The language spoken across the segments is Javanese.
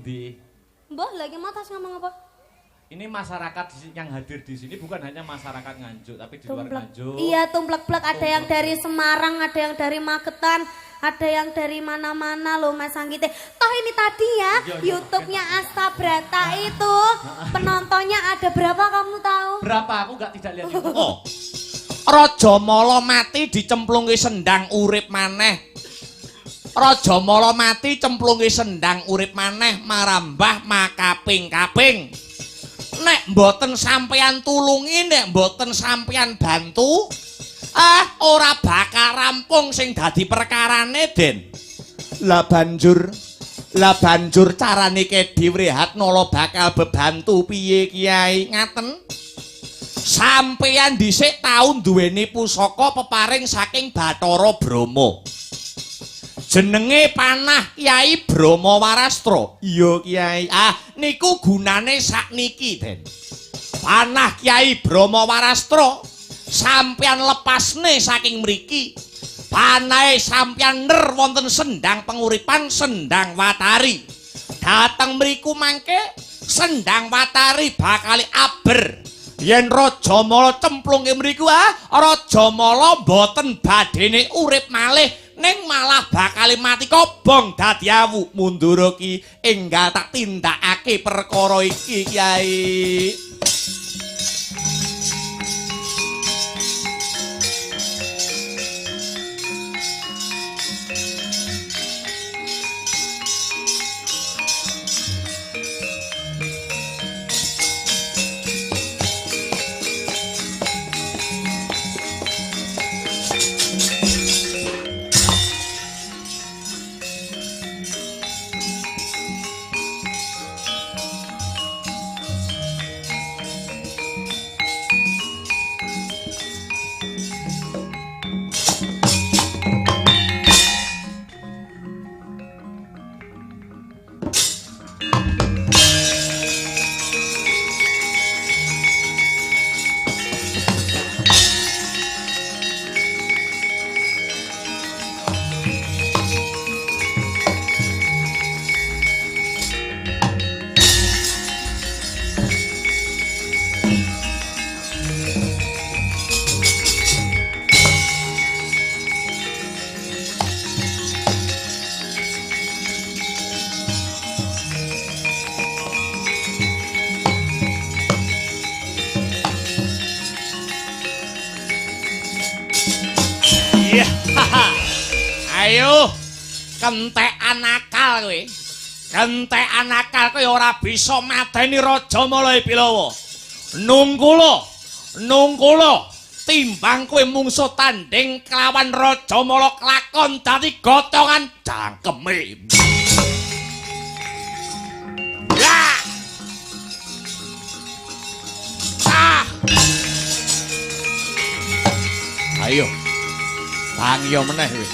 pundi? Mbah, lagi matas ngomong apa? Ini masyarakat yang hadir di sini bukan hanya masyarakat Nganjuk, tapi di luar Nganjuk. Iya, tumplek-plek. Ada yang dari Semarang, ada yang dari Magetan, ada yang dari mana-mana loh Mas Anggite. Toh ini tadi ya, YouTube-nya Asta Brata itu penontonnya ada berapa kamu tahu? Berapa? Aku tidak lihat YouTube. Oh. Raja Mala mati dicemplungi sendang urip maneh. Raja Mala mati cemplungi sendang urip maneh marambah makaping-kaping. Nek mboten sampeyan tulungi, nek mboten sampeyan bantu, ora bakal rampung sing dadi perkarane, Den. Lah banjur carane Kedi Wrihatnala bakal bebantu piye Kiai ngaten? Sampeyan dhisik tau duweni pusaka peparing saking Bathara Brama. Jenenge panah Kyai Brama Warastra. Iya Kyai. Niku gunane sakniki, Den. Panah Kyai Brama Warastra sampeyan lepasne saking mriki. Panahe sampeyan ner wonten sendang penguripan Sendang Watari. Dateng mriku mangke Sendang Watari bakal aber. Yen Raja Mala cemplunge mriku Raja Mala mboten badene urip malih ning malah bakal mati kobong dadi awu. Mundur ki enggal tak tindakake perkara iki Kyai. Ayo, kentekan akal kowe. Kentekan akal kowe ora bisa mateni Raja Mala Bilawa. Nungkula. Timbang kowe mungsuh tanding kelawan Raja Mala kelakon dadi gotongan jangkeme. Ya. Ayo. Bangyo meneh kowe.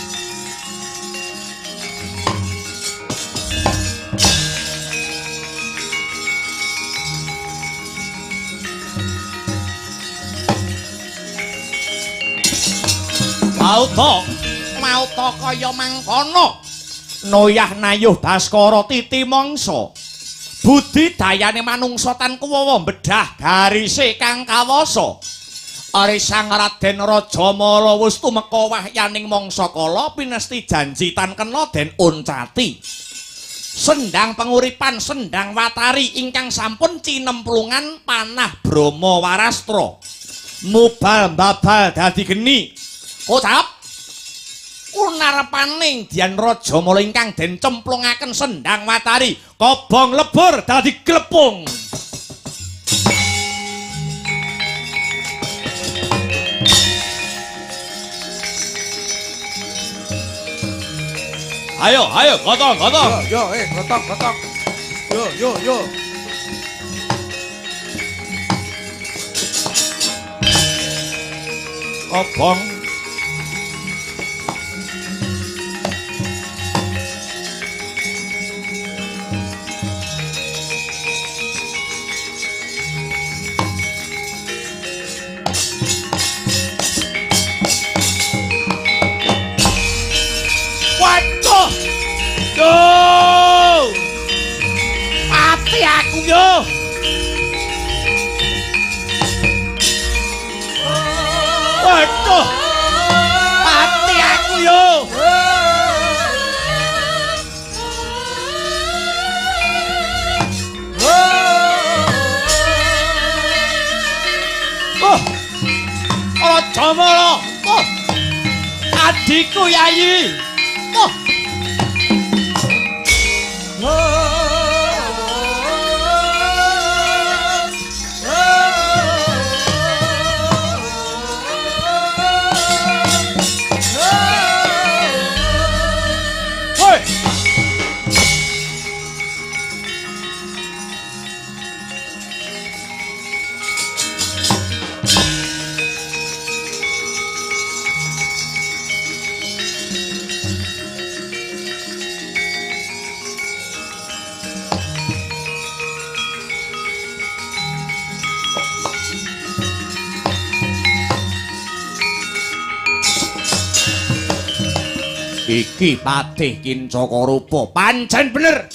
Mau to kaya mangkono. Noyah nayuh Baskara titi mangsa. Budidayane manungsa tan kuwawa mbedah garise kang kawasa. Ari Sang Raden Raja Mala wis tumeka wahyaning mangsa kala pinesti janji tan kena den uncati. Sendang penguripan Sendang Watari ingkang sampun cinemplungan panah Brama Warastra. Mubal babal dadi geni. Kocap Kunarpaning Dian Raja Mala ingkang den cemplungaken Sendang Watari kobong lebur dadi glepung. Ayo, gotong. Yo, gotong. Yo. Kobong. Raja Mala. Adikku Yayi. Iki patih Kincaka Rupa pancen bener.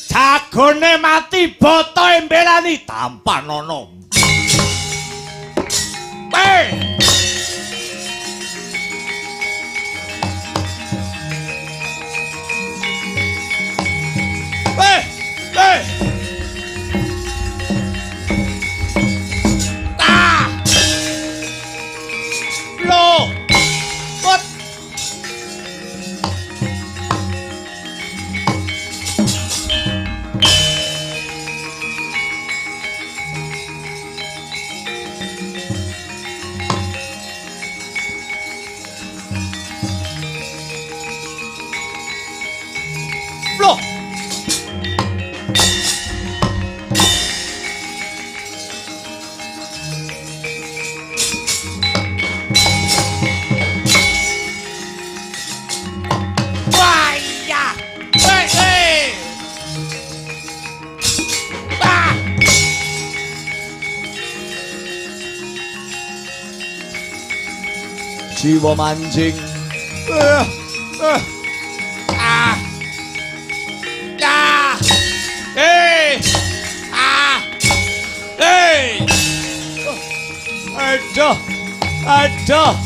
Jagone mati bata embelani tampanana. Jiwa mancing. Aduh.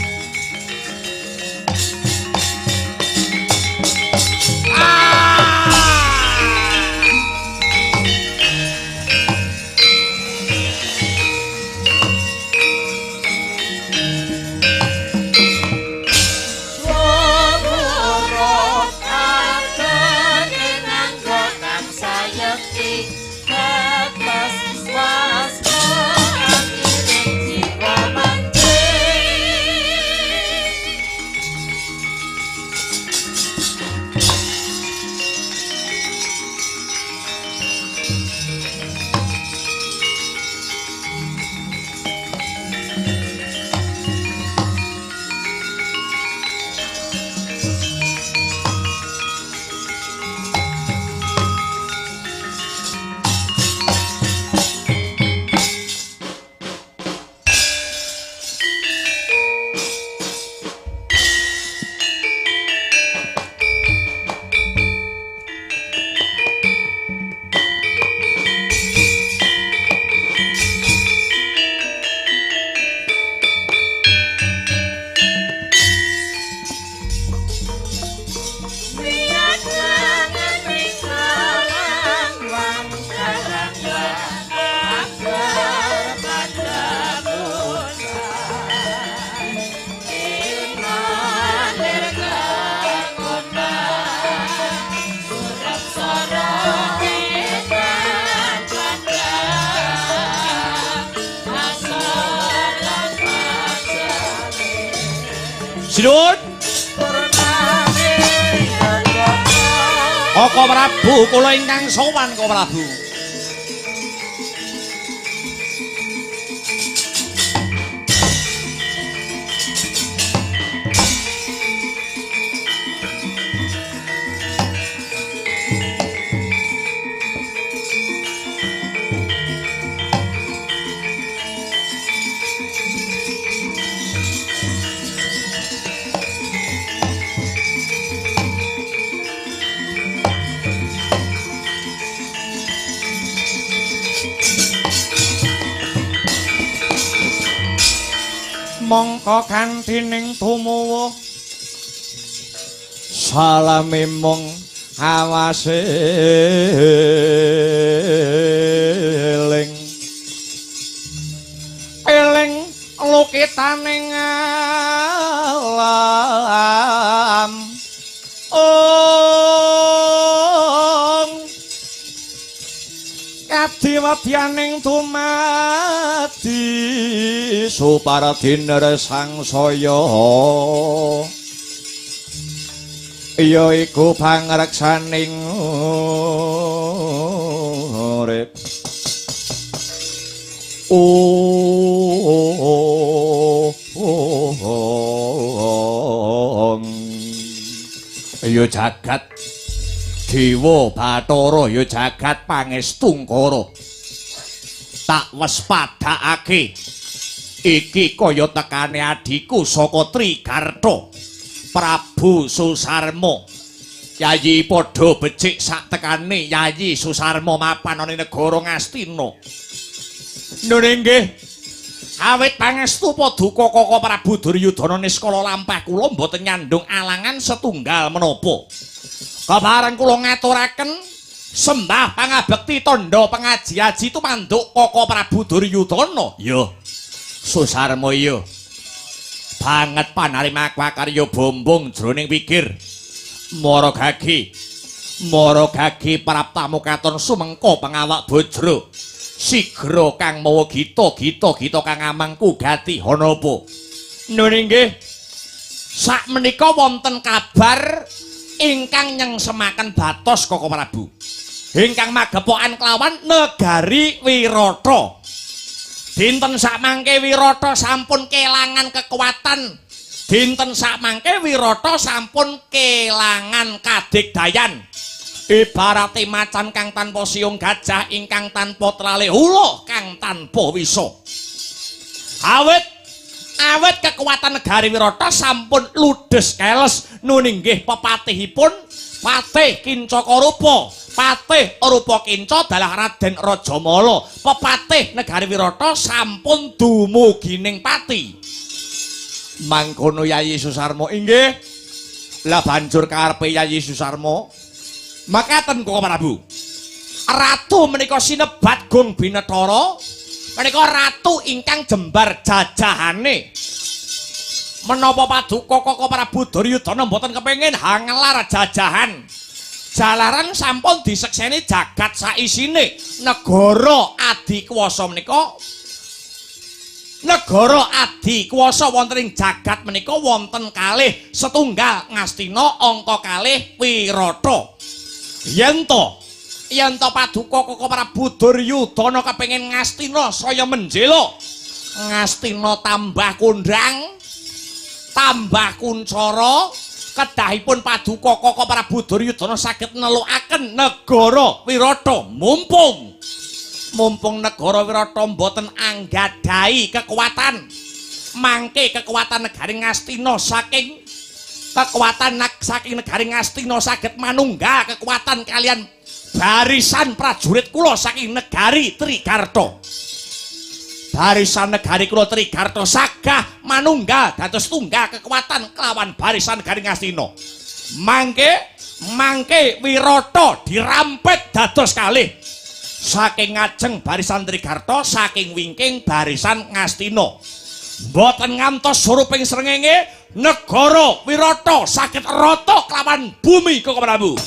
Sinuwun. Koko Prabu kula ingkang sowan Koko Prabu. Mongko kantining tumuwuh salame mung awase eling kitaning alam kadiwadyaning tumati suparadiner sangsaya ya iku pangreksaning urip ya jagat Dewa Bathara ya jagat pangestungkara tak wes padhakake iki kaya tekane adiku saka Trigarta Prabu Susarma Yayi padha becik sak tekane Yayi Susarma mapan ana negara Ngastina nggih awit pangestu paduka Kaka Prabu Duryudana niskala lampah kula mboten nyandung alangan setunggal menapa kabareng kula ngaturaken sembah pangabekti tandha pangaji-aji tumanduk Kaka Prabu Duryudana ya Susarma ya banget panarima karya bombong jroning pikir mara gagi praptamu katon sumengko pangawak bojro sigra kang mawa gita kang amangku gati hanapa nggih sakmenika wonten kabar ingkang nyengsemaken batos Kaka Prabu ingkang magepokan kelawan negari Wirata dinten sakmangke Wirata sampun kelangan kekuatan dinten sakmangke Wirata sampun kelangan kadigdayan ibarate macan kang tanpa siung gajah ingkang tanpa trale ula kang tanpa wisa awit kekuatan negari Wirata sampun ludes keles nuninggih pepatihipun Patih Kincakarupa Patih Rupa Kinca dalah Raden Rajamala pepatih negari Wirata sampun dumugining pati mangkono Yayi Susarma inggih lah banjur karepe Yayi Susarma makaten Kaka Prabu ratu menika sinebat Gung Binathara menika ratu ingkang jembar jajahane menapa paduka Kaka Prabu Duryudana mboten kepengin hangelar jajahan jalaran sampun disekseni jagat saisine negara adikwasa menika negara adikwasa wonten ing jagat menika wonten kalih setunggal Ngastina angka kalih Wirata yen to paduka Kaka Prabu Duryudana kepengin Ngastina saya menjela Ngastina tambah kondang tambah kuncara kedahipun paduka Kaka Prabu Duryudana saged nelukaken negara Wirata mumpung negara Wirata mboten anggadhahi kekuatan mangke kekuatan negari Ngastina saking negari Ngastina saged manunggal kekuatan kalian barisan prajurit kula saking negari Trigarta barisan negari kula Trigarta sagah manunggal dados tunggal kekuatan kelawan barisan negari Ngastina mangke Wirata dirampet dados kalih saking ngajeng barisan Trigarta saking wingking barisan Ngastina mboten ngantos suruping srengenge negara Wirata saged rata kelawan bumi Kaka Prabu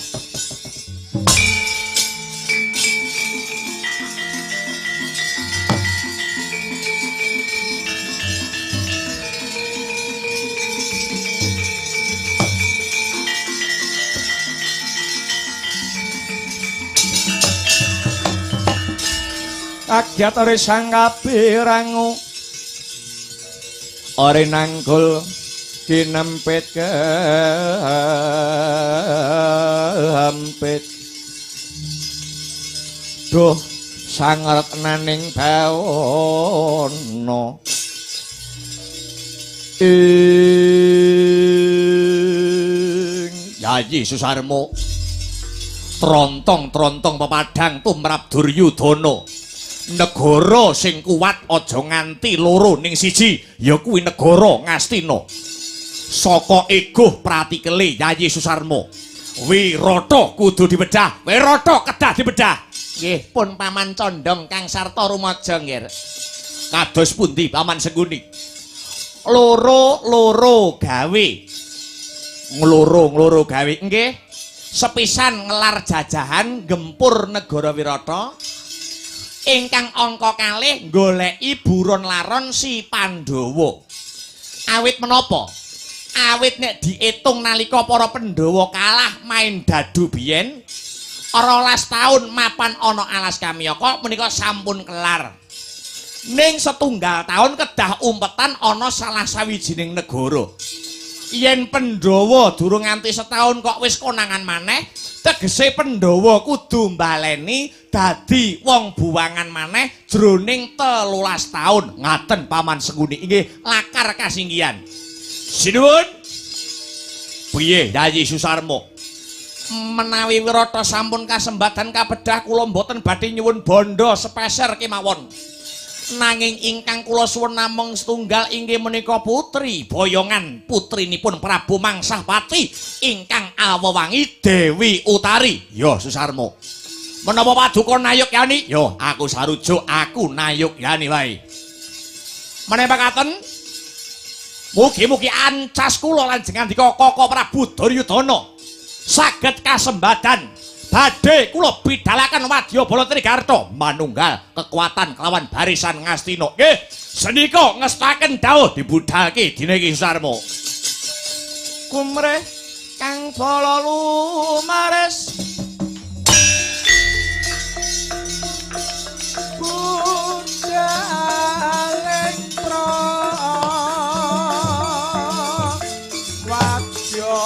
Agyat ore sanggapi rangu ore nangkul kinempit kehampit duh sangaret naning bawana Yayi Susarma trontong pepadang tumrap Duryudana negara sing kuat aja nganti loro ning siji ya kuwi negara Ngastina saka eguh pratikele Yayi Susarma Wirata kudu dibedah Wirata kedah dibedah nggih pun paman condong kang sarta rumaja nggih kados pundi paman Sengguni loro gawe. Ngloro gawe nggih. Sepisan ngelar jajahan gempur negara Wirata. Ingkang angka kalih goleki buron laron si Pandhawa. Awit menapa? Awit nek diitung nalika para Pandhawa kalah main dadu biyen 12 taun mapan ana alas Kamyaka menika sampun kelar. Ning setunggal taun kedah umpetan ana salah sawijining negara. Yen Pandhawa durung nganti setahun kok wis konangan maneh, tegese Pandhawa kudu mbaleni dadi wong buwangan maneh jroning 13 taun. Ngaten Paman Sengkuni inggih lakar kasinggihan. Sinuwun. Piye Yayi Susarmo? Menawi Wirata sampun kasembadan kabedah kula mboten badhe nyuwun bondo sepeser kemawon. Nanging ingkang kula suwun namung setunggal inggih menika putri boyongan putrinipun Prabu Mangsapati ingkang awewangi Dewi Utari. Ya Susarmo. Menapa paduka Nayogyani? Ya aku sarujuk aku Nayogyani wae. Menapa katen? Mugi-mugi ancas kula lanjengan dika Koko Prabu Duryudana saged kasembadan badhe kula bidhalaken Wadyabala Trigarta manunggal kekuatan kelawan barisan Ngastina. Nggih, senika ngestaken dawuh dibudhalke dina iki Susarmo. Kumreh kang bala lumares budhalen pro wadya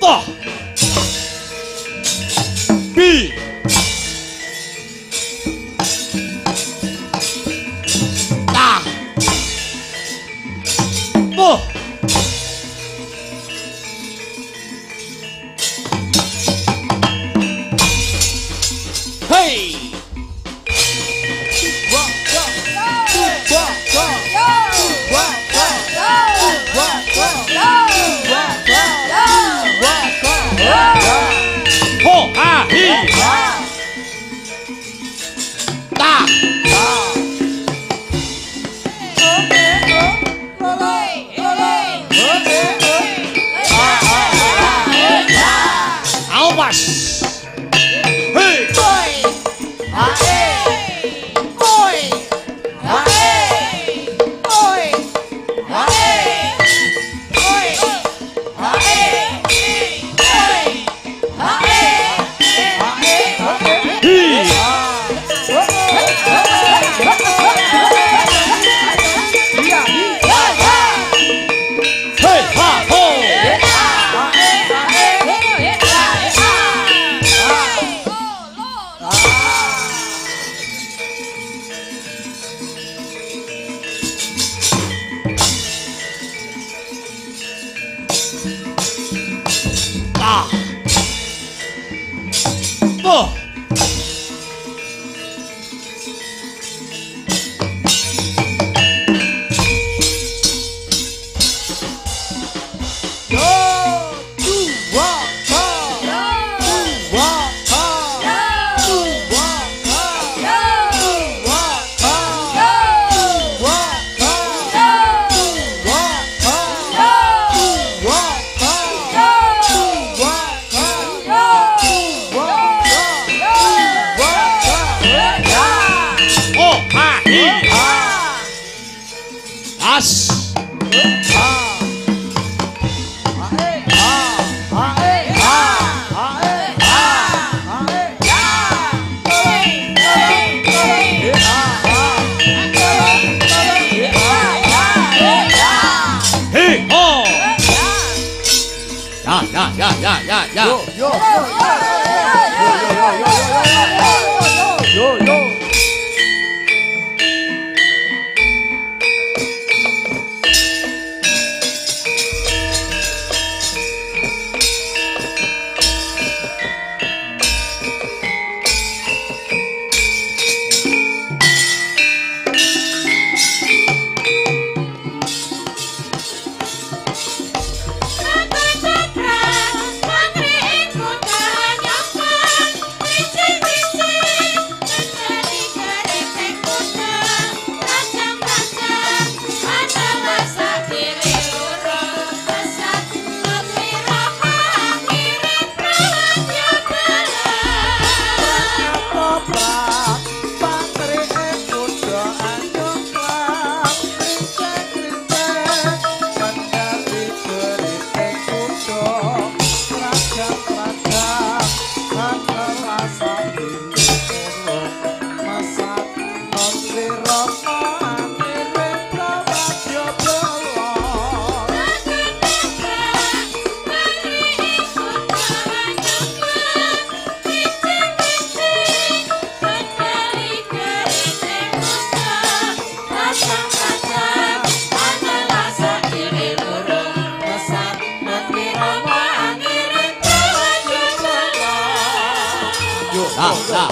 Wah. Bi. Ta. Wah. Hey. Ho ha hi. Ta. Awas. Hey. Hey ha ho. Ah. Oh. Oh ha hi. As. Hey ho. Ya.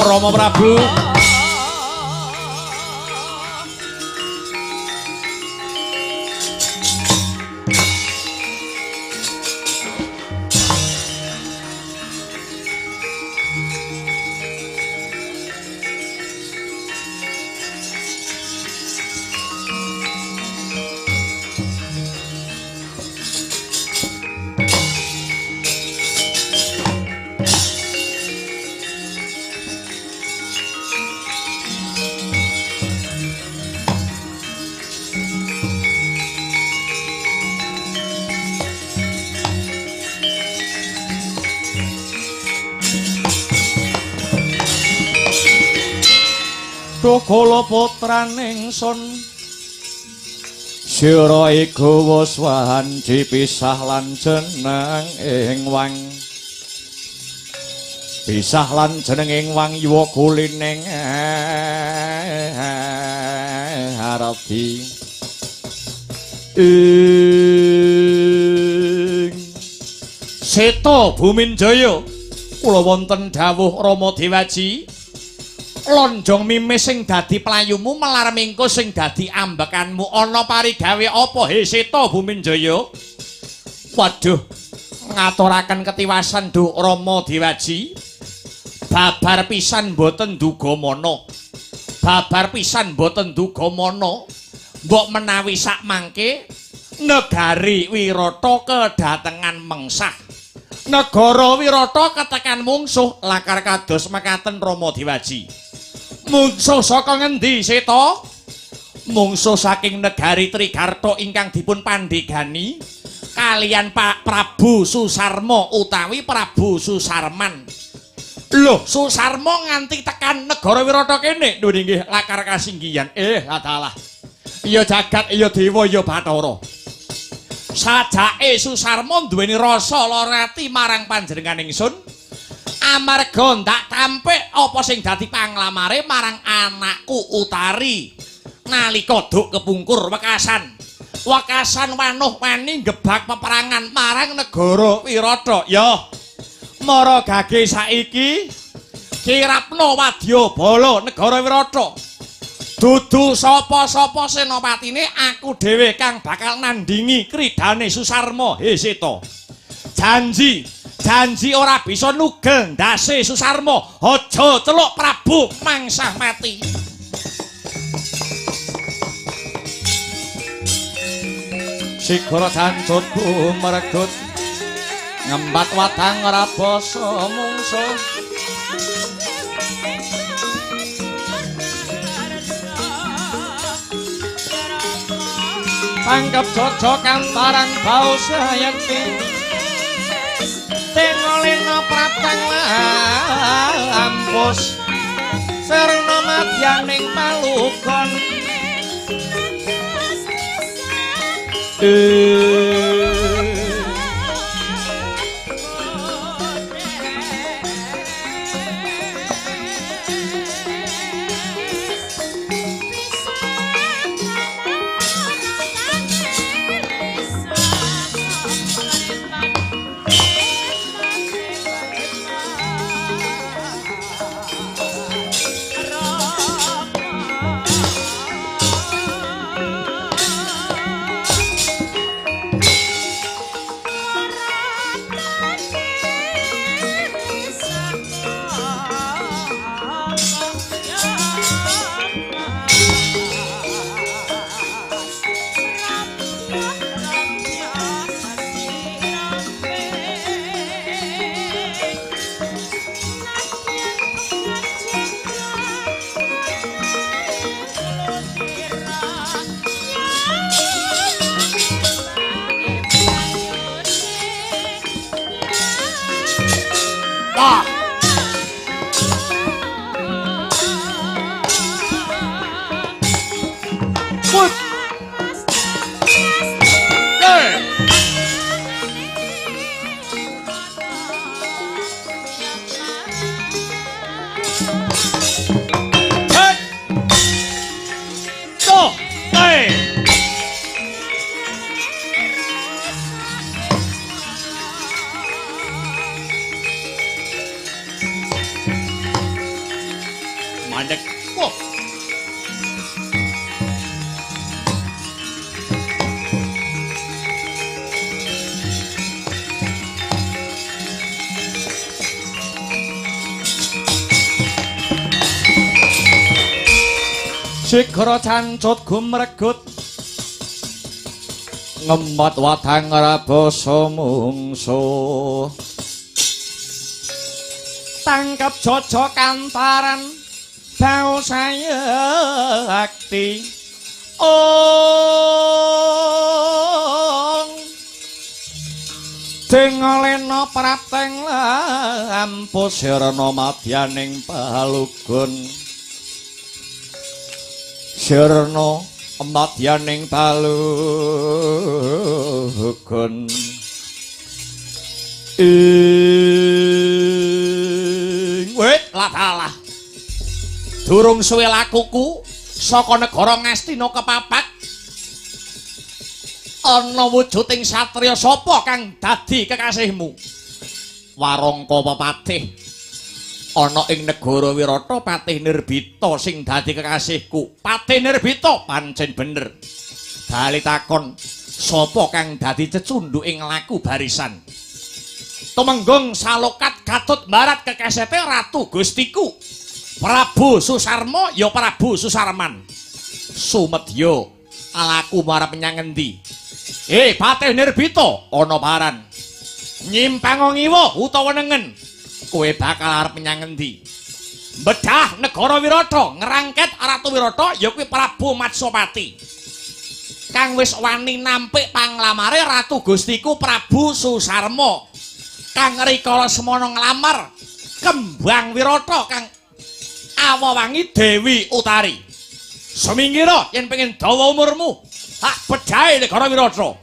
Rama Prabu. Dukula putraning sun sira iku wis wanci pisah lan jeneng ing wang pisah lan jeneng ing wang yuwa kulining harati Seta Buminjaya kula wonten dawuh Rama Dewaji lonjong mimis sing dadi playumu melar mingko sing dadi ambekanmu ana parigawe apa he Seta Buminjaya waduh ngaturaken ketiwasan Duh Rama Dewaji babar pisan boten duga mana babar pisan boten duga mana mbok menawi sak mangke negari Wirata kedatengan mengsah negara Wirata ketekan mungsuh lakar kados mekaten Rama Dewaji mungsuh saka ngendi Seta mungsuh saking negari Trigarta ingkang dipun pandegani kalian Pak Prabu Susarma utawi Prabu Susarman lho Susarma nganti tekan negara Wirata kene lho nggih lakar kasinggihan adalah iya jagat iya dewa iya Bathara sajake Susarma duweni rasa lara ati marang panjenengan ingsun amarga ndak tampik apa sing dadi panglamare marang anakku Utari nalika duk kepungkur wekasan wanuh wani gebak peperangan marang negara Wirata ya mara gage saiki kirapna wadyabala negara Wirata dudu sapa-sapa senopatine aku dhewe kang bakal nandingi kridane Susarma he Seta janji ora bisa nugel ndase Susarma aja celuk Prabu mangsah mati Sigara jancut bumergut ngembat watang ora basa mungsuh Pangkep cocok antaran bau sayati Tengolina pratang lampus Serna madyaning palukon Sigara cancut gumregut ngembat watang rabasa mungsuh tangkep jojok antaran bau sayakti Dengolena prapteng lampus sirna madyaning palugun Sirna madyaning palugon wit latalah durung suwe lakuku saka negara Ngastina kepapat ana wujuding satriya sapa kang dadi kekasihmu Warangka pepatih ana ing negara Wirata Patih Nirbita sing dadi kekasihku. Patih Nirbita pancen bener. Bali takon, sapa kang dadi cecunduk ing laku barisan? Tumenggung Salokat Gatut Barat kekasete Ratu Gustiku. Prabu Susarma ya Prabu Susarman. Sumedya alaku marep menyang endi? Patih Nirbita ana paran. Nyimpang ngiwa utawa nengen? Kowe bakal arep menyang endi? Bedah negara Wirata, ngrangket Ratu Wirata ya kuwi Prabu Matsapati. Kang wis wani nampik panglamare Ratu Gustiku Prabu Susarma. Kang rikala semana nglamar Kembang Wirata kang awawangi Dewi Utari. Semingira yen pengen dawa umurmu, hak bedahe negara Wirata.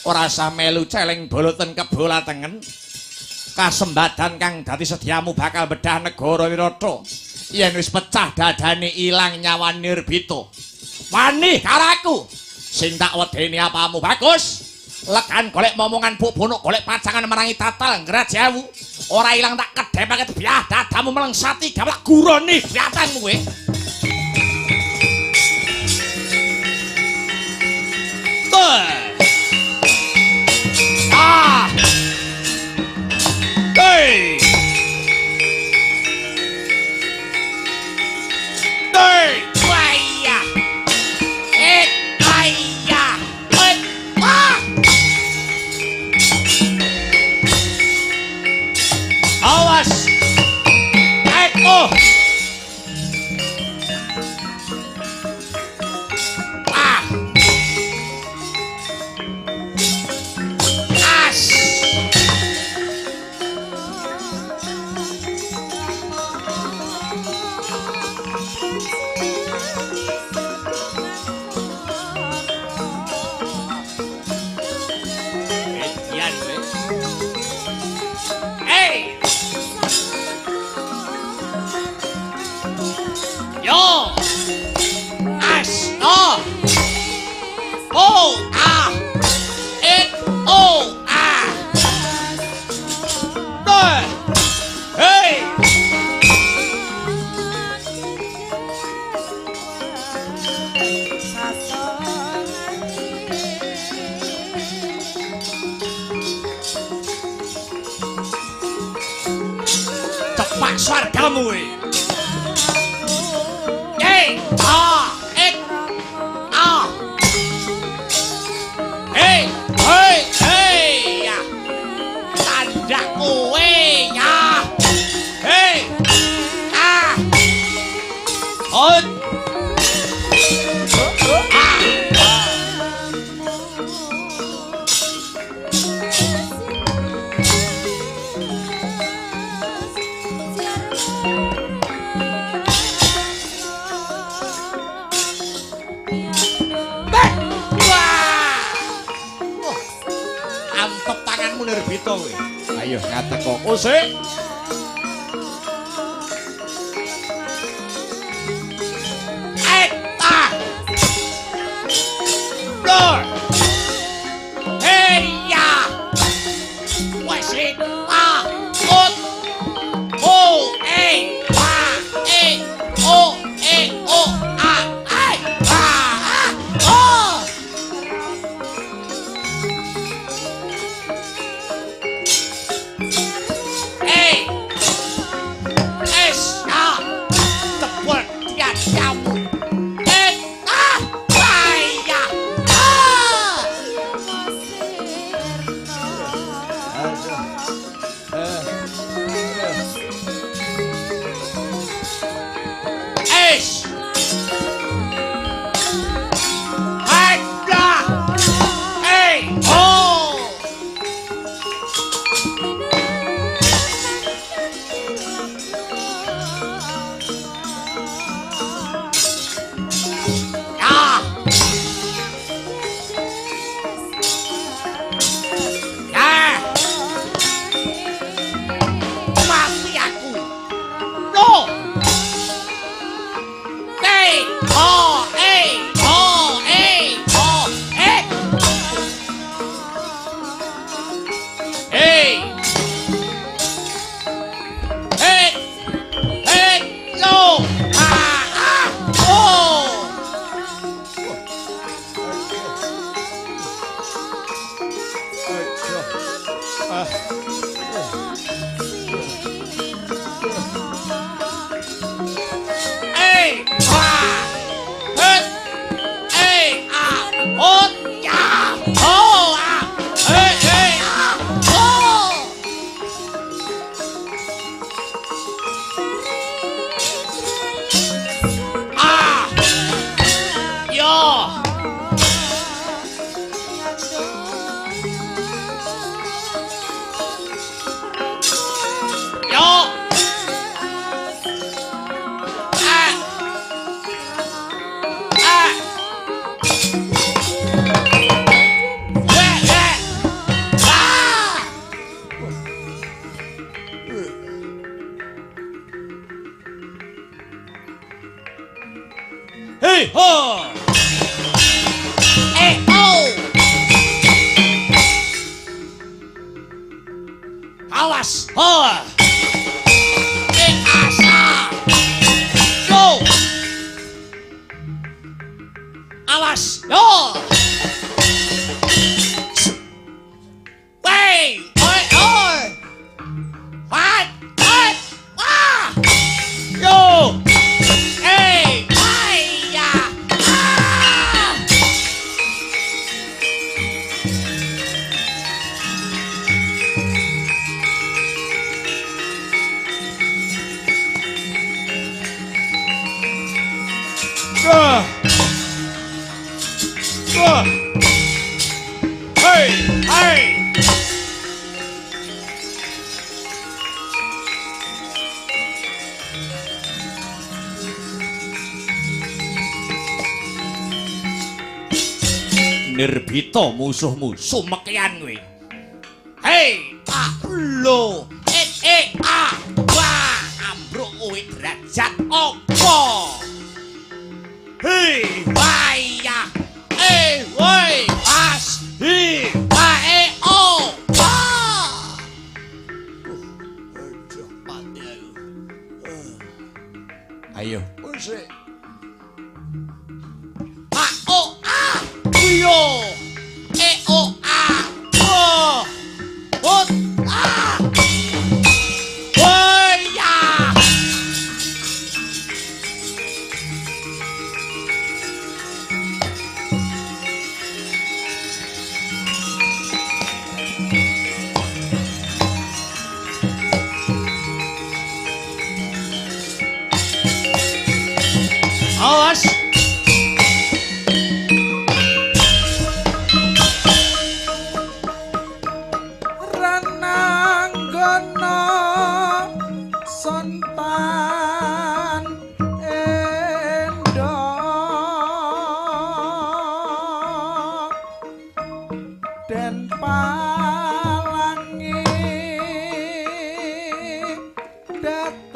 Ora usah melu celeng boloten kebolatengen. Kasembadan kang dadi sediamu bakal bedah negara Wirata. Yen wis pecah dadane ilang nyawa Nirbita. Wani karaku. Sing tak wedeni apamu bagus. Lekan golek momongan bubunuk golek pacangan merangi tatal ngrajawu. Ora ilang tak kedhepake biah dadamu melengsati gablak gurone biatanmu kowe. Hey! Hey! Waya! Waya! Awas! Eko! Swargamu tanda kowe ya Nirbita kowe. Ayo ngateko usik. Eta. Lor. Hey ya. Wasit. Ut. O e wa e o e o a ai. O. Hey ho! Oh! Awas! Ho! Asa! Go! Awas! Yo! Wey! Oi! Oi! What? What? Ah! Yo! Hey! Ay-ya! Ah! Hey! Hey! Nirbita musuhmu sumekyan kowe. Hei, lo, wah, ambruk kowe derajat apa? Hei, waya, woi, as, wae, ayo. Yo, awas. Rananggana sontan endok den palangi datan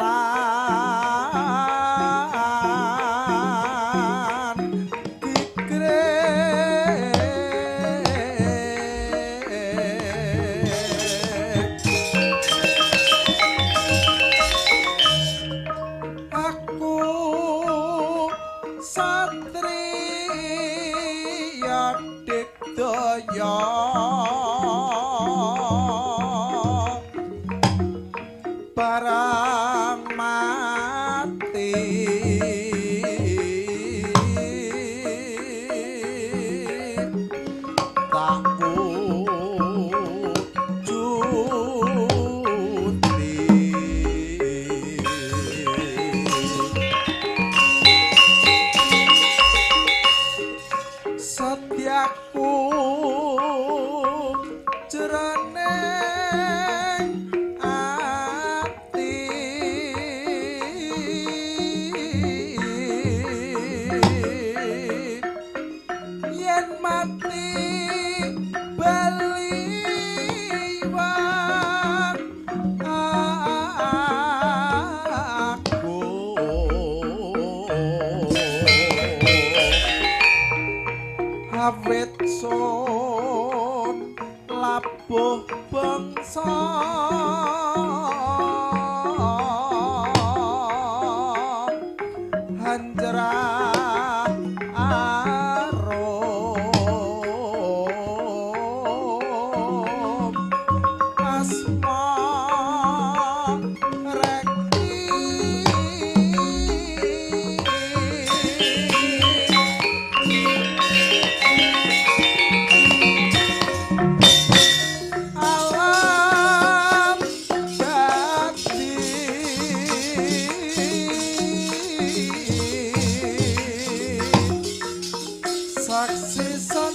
aku satriya dikdaya barang mati tak setiaku jroning ati yen mati bali wang aku awit sun labuh bangsa hanjrah arum asma rekti alam jati saksi son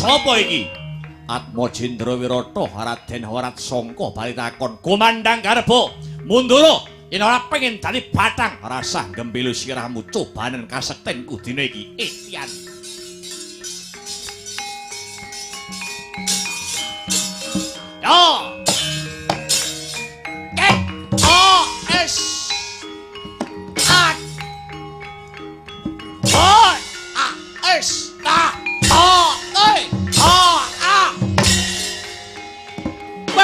Sapa iki? Atma Jendrawirata Raden Warat Sangka bali takon, "Komandang Garba, mundura yen ora pengin dadi bathang rasah gembilu sirahmu cobanen kasektenku dina iki." Ikhtian. Yo. S A O S A O A B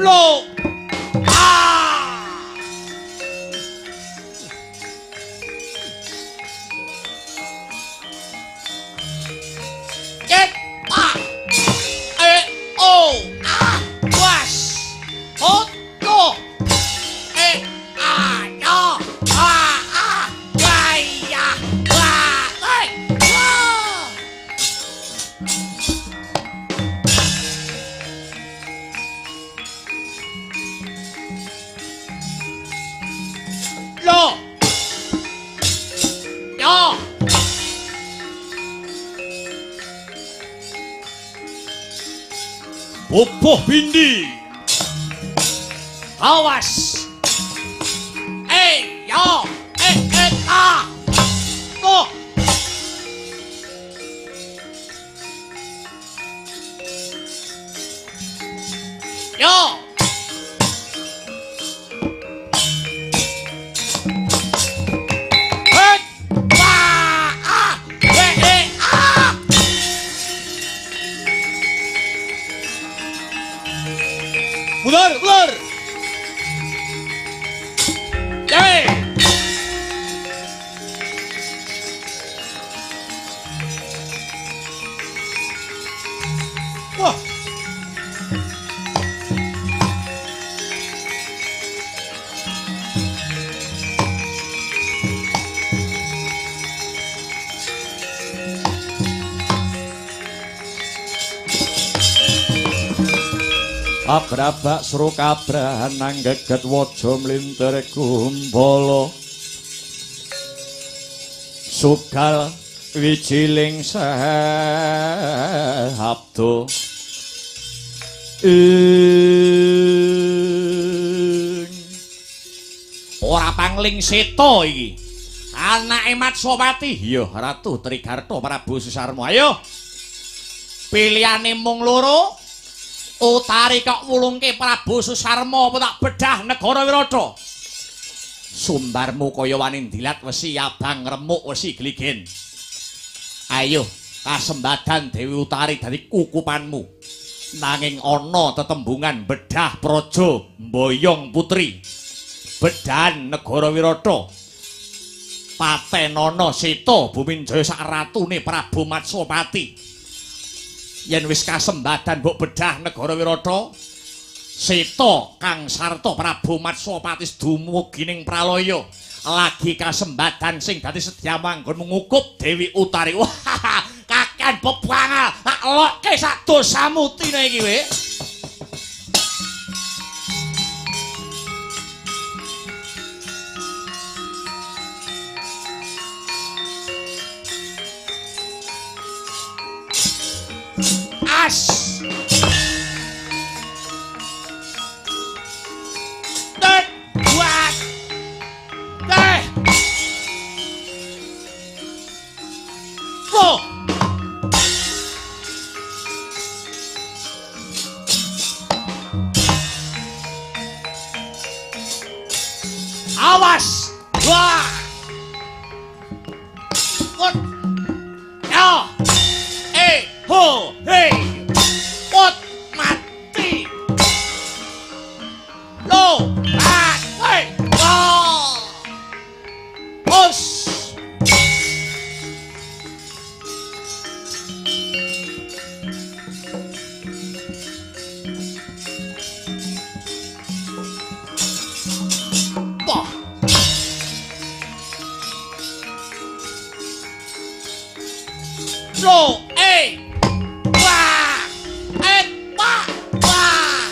Lo Boboh bindi. Awas. Yo. A. Go. Yo. Mundur. Hey. Wah. Abrabak sro kabrahan nang geget waja mlintir gumbala sugal wijiling sabdo ora pangling seta iki anake Matsapati ya Ratu Trigarta Prabu Susarma ayo pilihane mung loro utari kok wulungke Prabu Susarma apa tak bedah negara Wirata. Sumbarmu kaya wani ndilat wesi abang remuk wesi gligen. Ayo kasembadan Dewi Utari dadi kukupanmu. Nanging ana tetembungan bedah praja mboyong putri. Bedahan negara Wirata. Patenana Seta Buminjaya sak ratune Prabu Matsapati. Yen wis kasembadan mbok bedah negara Wirata Seta kang sarta Prabu Matsapati dumugining pralaya lagi kasembadan sing dadi sedya manggon ngukup Dewi Utari. Wah, kakean bebangal tak lokke sak dosamu tine iki we. As buat Loh. Awas. Wah. Ut. Ya. Ho. Hei. Ut mati. Lo. Ah. Hei. Wah. Us. Wah. Lo. Wah. Wah. Wah.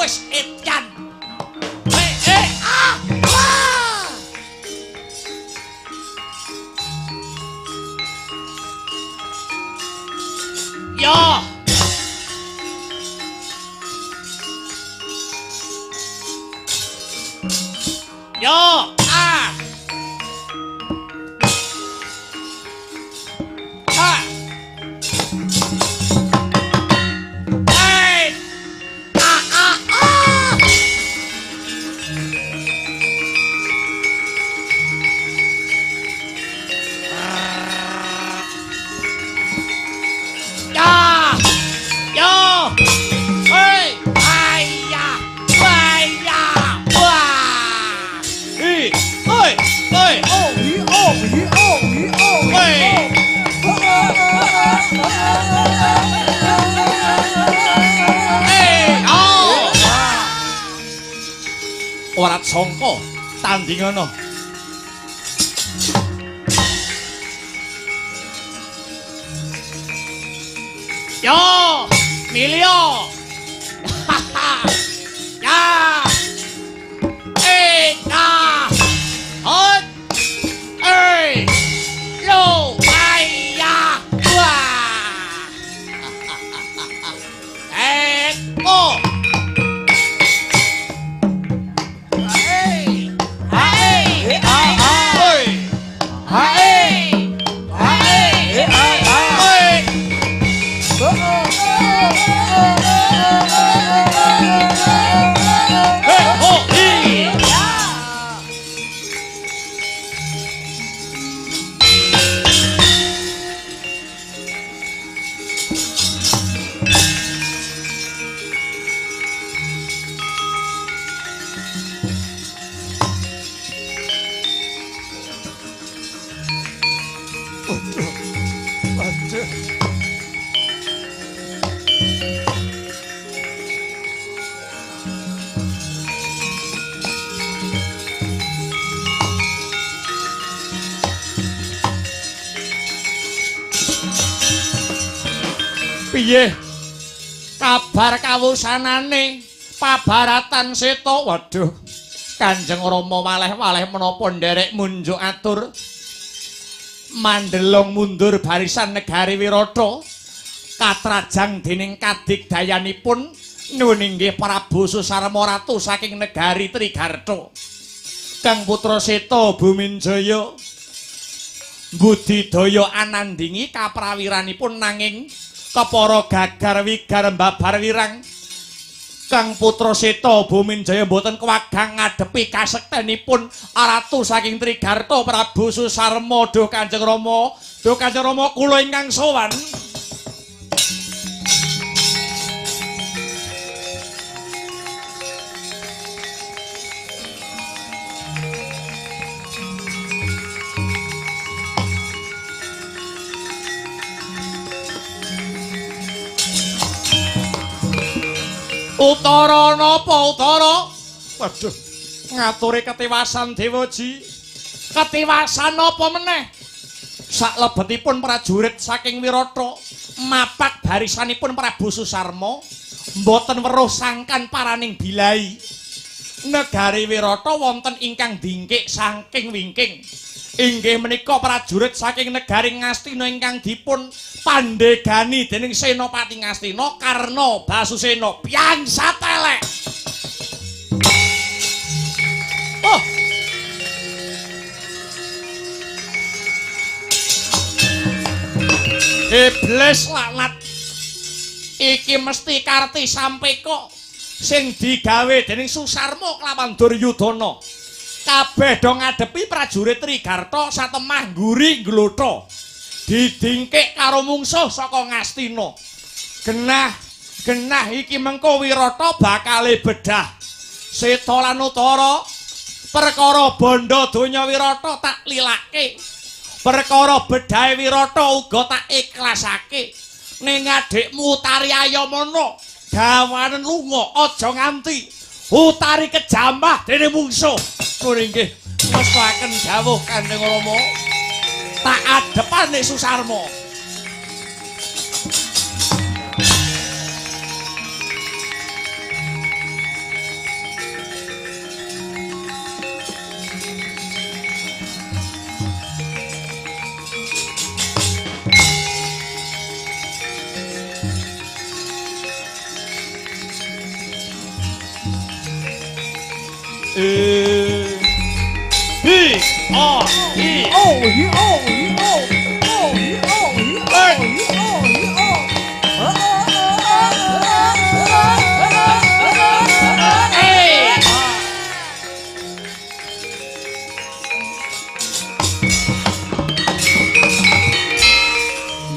Wis edan. Ah. Wah. Ya. Yo, ah. Ah. Hey. Ah. Ya. Yo. Hey. Ayah. Wah. Oi. Ora sangka tandingana. Yo, Milio. Ya. Hot. Lo. Ayah. Wah. Oh. Piye kabar kawusanane pabaratan seta? Waduh, Kanjeng Rama waleh-waleh menapa nderek munjuk atur mandelong mundur barisan negari Wirata katrajang dening kadigdayanipun nuwun inggih Prabu Susarma ratu saking negari Trigarta. Kang putra Seta Buminjaya budidaya anandingi kaprawiranipun nanging kepara gagar wigar mbabar wirang. Kang putra Seta Buminjaya boten kewagang ngadepi kasektenipun ratu saking Trigarta Prabu Susarma. Duh Kanjeng Rama, kula ingkang sowan. Utara napa utara? Waduh, ngaturi ketiwasan Dewaji. Ketiwasan napa meneh? Saklebetipun prajurit saking Wirata mapak barisanipun Prabu Susarma mboten weruh sangkan paraning bilai. Negari Wirata wonten ingkang dingkik saking wingking. Inggih menika prajurit saking negari Ngastina ingkang dipun pandegani dening Senopati Ngastina Karna Basusena Byangsa telek. Oh. Iblis laknat. Iki mesti karti sampeka sing digawe dening Susarma kelawan Duryudana. Kabeh do ngadepi prajurit Trigarta satemah ngguri glotha. Didingkik karo mungsuh saka Ngastina. Genah iki mengko Wirata bakale bedah. Seta lan Utara perkara bandha donya Wirata tak lilake. Perkara bedahe Wirata uga tak ikhlasake. Ning adikmu Utari Ayamana gawanen lunga aja nganti Utari kejambah dening mungsuh. Kula inggih ngestaken dawuh Kanjeng Rama. Tak adepane Susarma.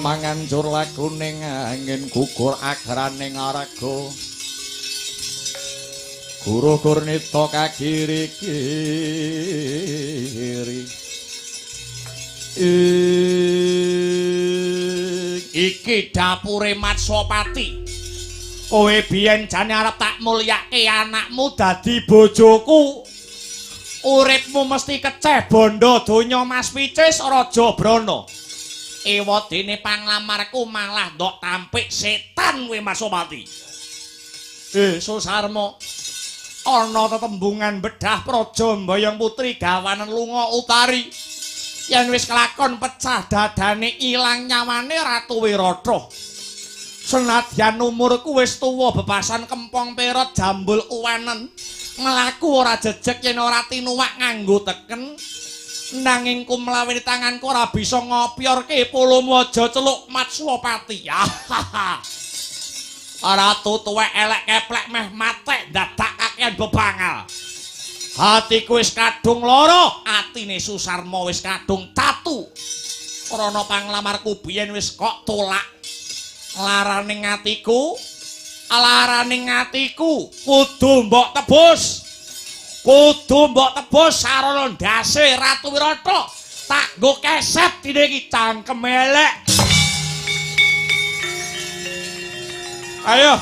Mangancur lakuning angin gugur agraning araga. Guru Gurnita kagiri-kiri. Iki dapure Matsapati. Kowe biyen jane arep tak mulyake anakmu dadi bojoku. Uripmu mesti keceh bondo donya Mas Picis Raja Brana. Ewadene panglamarku malah ndok tampik setan kowe Matsapati. Susarma. Ana tetembungan bedah praja mbayang putri gawanen lunga Utari. Yen wis kelakon pecah dadane ilang nyawane Ratu Wirata. Senadyan umurku wis tuwa bebasan kempong perot jambul uwanen. Mlaku ora jejeg yen ora tinuwak nganggo teken. Nanging kumlawene tanganku ora bisa ngopyorke polomu aja celuk Matsapati. Ratu tuwek elek keplek meh matek dadak kakean bebangal. Hatiku wis kadung lara, atine Susarma wis kadung tatu. Krana panglamarku biyen wis kok tolak. Laraning atiku kudu mbok tebus. Kudu mbok tebus sarana ndase Ratu Wirata. Tak nggo keset dine iki cangkem elek. Ayo.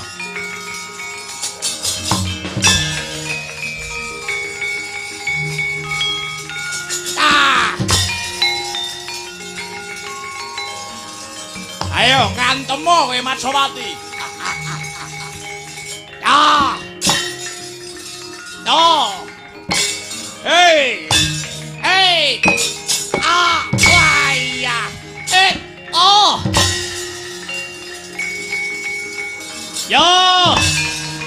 Ayo ngantem kowe Matsapati. Hey. Waya. Yo.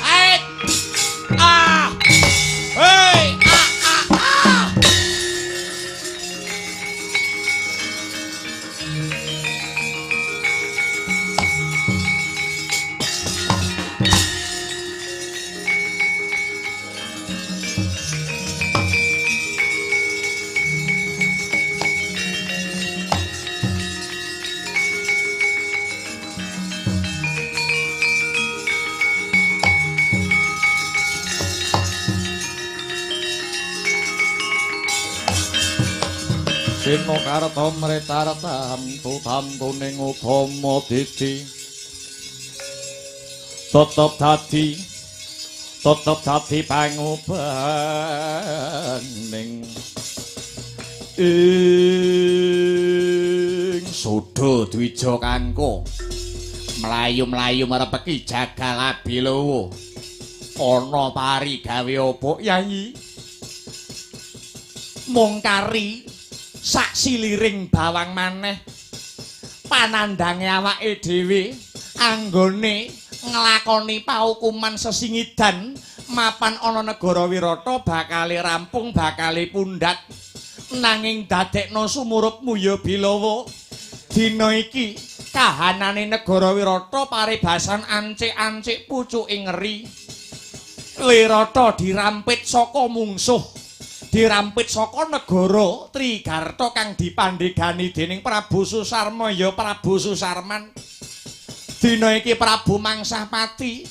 Hey. Sino karta mretarta tamtuning utama dadi tetep dadi pangobaning ing Sudha Dwija Kangka mlayu-mlayu marepeki Jagalabi Lawa ana pari gawe apa Yayi mung kari sak siliring bawang maneh panandange awake dhewe anggone nglakoni paukuman sesingidan mapan ana negara Wirata bakale rampung bakale pundhak nanging dadekno sumurupmu ya Bilawa dina iki kahanane negara Wirata paribasan ancik-ancik pucuking ngeri. Wirata dirampit saka mungsuh, dirampit saka negara Trigarta kang dipandhegani dening Prabu Susarma ya Prabu Susarman. Dina iki Prabu Mangsapati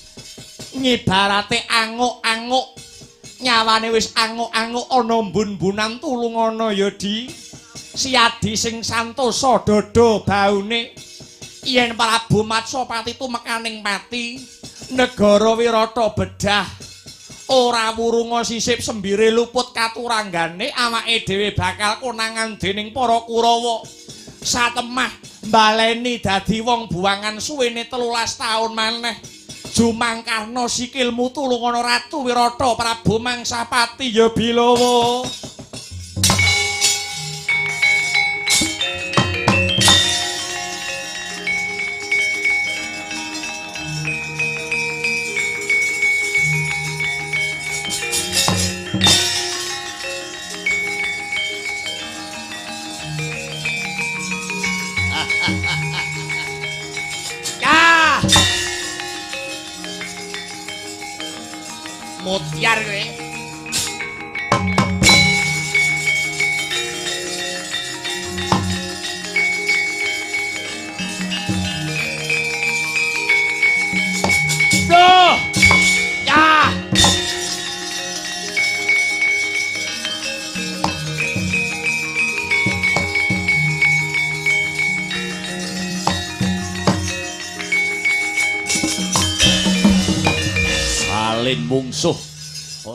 ngibarate anguk-anguk, nyawane wis anguk-anguk ana mbun-bunan tulung ana ya di siadi sing santosa dada baune. Yen Prabu Matsapati tumekaning pati, negara Wirata bedah. Ora wurunga sisip sembire luput katuranggane, awake dhewe bakal konangan dening para Kurawa. Satemah mbaleni dadi wong buangan suwene 13 taun maneh. Jumangkarna sikilmu tulung ana Ratu Wirata Prabu Mangsapati ya Bilawa. Mutiar kowe. Loh. Ya. Salin mungsuh